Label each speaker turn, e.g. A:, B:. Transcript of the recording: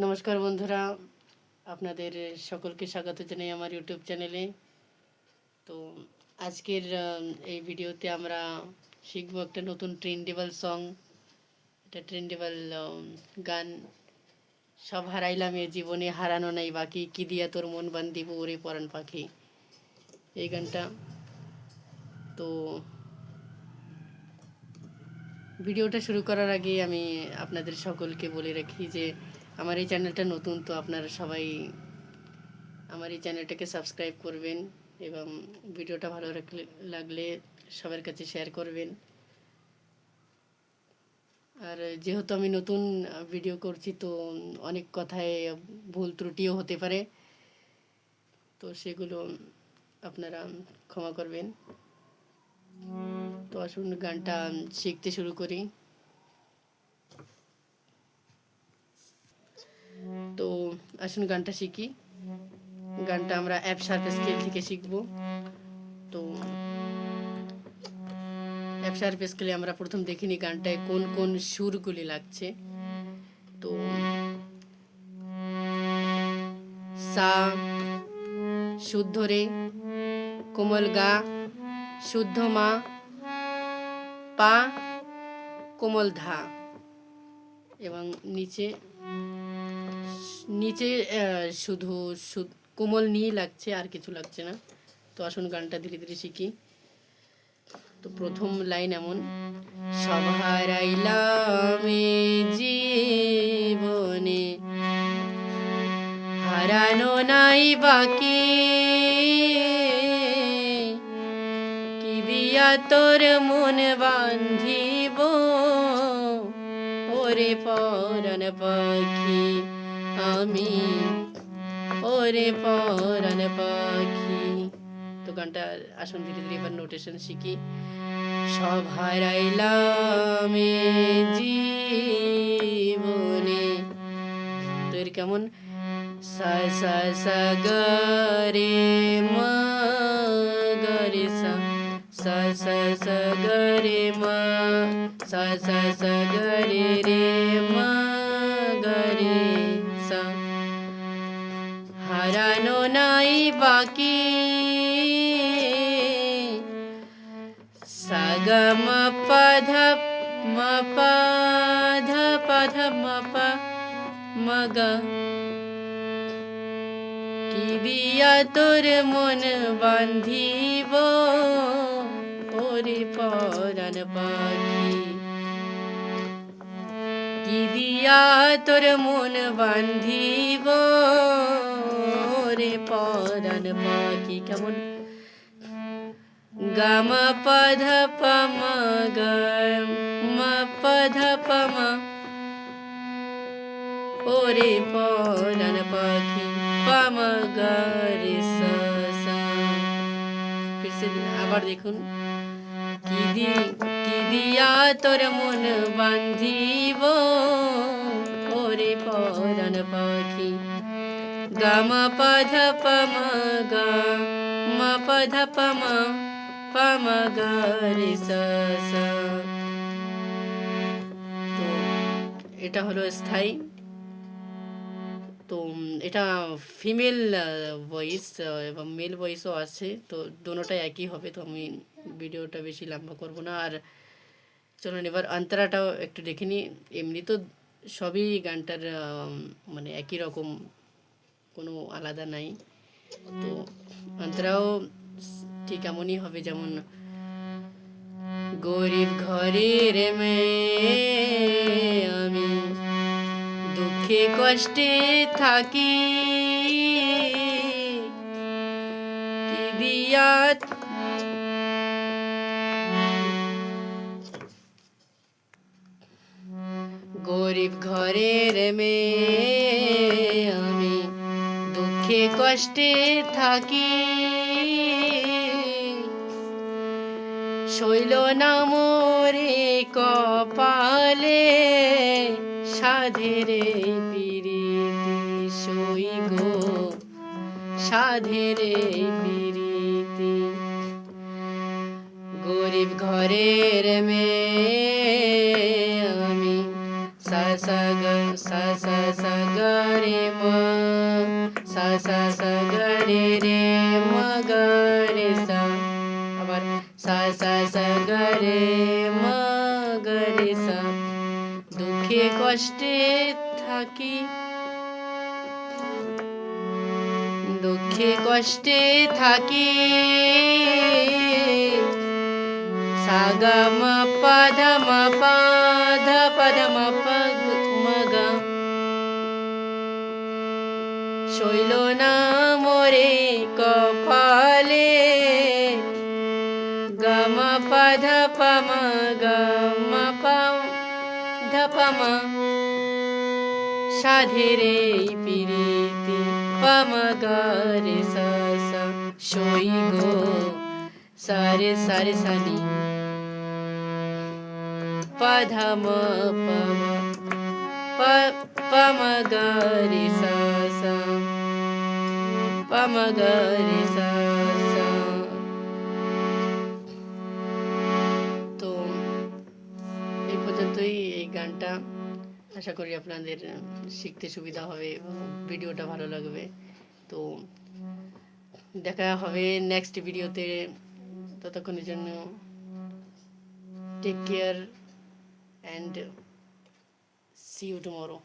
A: নমস্কার বন্ধুরা, আপনাদের সকলকে স্বাগত জানাই আমার ইউটিউব চ্যানেলে। তো আজকের এই ভিডিওতে আমরা শিখব একটা নতুন ট্রেন্ডেবল সং। এটা ট্রেন্ডেবল গান। সব হারাইলাম এ জীবনে, হারানো নাই বাকি, কি দিয়া তোর মন বান্ধিব ওরে পরাণ পাখি, এই গানটা। তো ভিডিওটা শুরু করার আগে আমি আপনাদের সকলকে বলে রাখি যে আমার এই চ্যানেলটা নতুন, তো আপনারা সবাই আমার এই চ্যানেলটাকে সাবস্ক্রাইব করবেন এবং ভিডিওটা ভালো লাগলে সবার কাছে শেয়ার করবেন। আর যেহেতু আমি নতুন ভিডিও করছি, তো অনেক কথায় ভুল ত্রুটিও হতে পারে, তো সেগুলো আপনারা ক্ষমা করবেন। তো আসুন গানটা শিখতে শুরু করি। তো আসুন গানটা শিখি। গানটা আমরা এফ শার্প স্কেল থেকে শিখব। তো এফ শার্প স্কেলে আমরা প্রথম দেখিনি গানটায় কোন কোন সুরগুলি লাগছে। তো সা শুদ্ধ রে, কোমল গা, শুদ্ধ মা, পা, কোমল ধা, এবং নিচে নিচে শুধু কোমল নিয়ে লাগছে, আর কিছু লাগছে না। তো আসুন গানটা ধীরে ধীরে শিখি। তো প্রথম লাইন এমন: সব হারাইলাম এ জীবনে, হারানো নাই বাকি, কি দিয়া তোর মন বান্ধিব ওরে পরাণ পাখি, আমি ওরে পরাণ পাখি। তো গানটা আসুন ধীরে ধীরে এবার নোটেশন শিখি। সব হারাইলাম এ জীবনে, তো এর কেমন: সা সা সা গা রে মা গা রে সা, সা সা সা গা রে মা, সা সা সা গা রে মা গা রে সা, হারানো নাই বাকি, সা গা মা পা ধা মা পা ধা পা ধা মা পা মা গা, কি দিয়া তোর মন বান্ধিব ওরে পরাণ পাখি, কি দিয়া তোর মন বান্ধিব ওরে পরাণ পাখি। কেমন? গা মা পা ধা পা মা গা মা পা ধা পা মা, ওরে পরাণ পাখি, পা মা গা রে সা সা। ফিরসে আবার দেখুন। কি দিয়া তোর মন বান্ধিব ওরে পরাণ পাখি, গা মা পা ধা পা মা গা মা পা ধা পা মা, পা মা গা রে সা সা। তো এটা হলো স্থায়ী। তো এটা ফিমেল ভয়েস এবং মেল ভয়েসও আছে, তো দুটোটাই একই হবে। তো আমি ভিডিওটা বেশি লম্বা করব না। আর চলুন এবার অন্তরাটাও একটু দেখে নিই। এমনি তো সবই গানটার মানে একই রকম, কোনো আলাদা নাই। তো অন্তরাও ঠিক এমনই হবে, যেমন গরিব ঘরের মেয়ে আমি, দুঃখে কষ্টে থাকি, কি দিয়া গরিব ঘরের মেয়ে আমি, দুঃখে কষ্টে থাকি, শৈল না মোরে কপালে সাধের পিরিতি, সই গো সাধের পিরিতি, গরিব ঘরের মেয়ে আমি, সা সা গা সা সা সা সা গা রে মা সা সা সা গা রে মা গা রে সা আবার সা সা সা গা রে মা গা রে সা দুঃখে কষ্টে থাকি দুঃখে কষ্টে থাকি সা গা মা পা ধা মা পা ধা পা ধা মা পা মা গা শৈল না মোরে কপালে গা মা পা ধা পা মা গা মা পা ধা পা মা সাধেরে পিরিতি পা মা গা রে সা সা সই গো সারে সারে সানি পা ধা মা পা মা পা মা গা রে সা সা পা মা গা রে সা সা। তো এই পর্যন্তই এই গানটা, আশা করি আপনাদের শিখতে সুবিধা হবে এবং ভিডিওটা ভালো লাগবে। তো দেখা হবে নেক্সট ভিডিওতে, ততক্ষণের জন্য take care and see you tomorrow.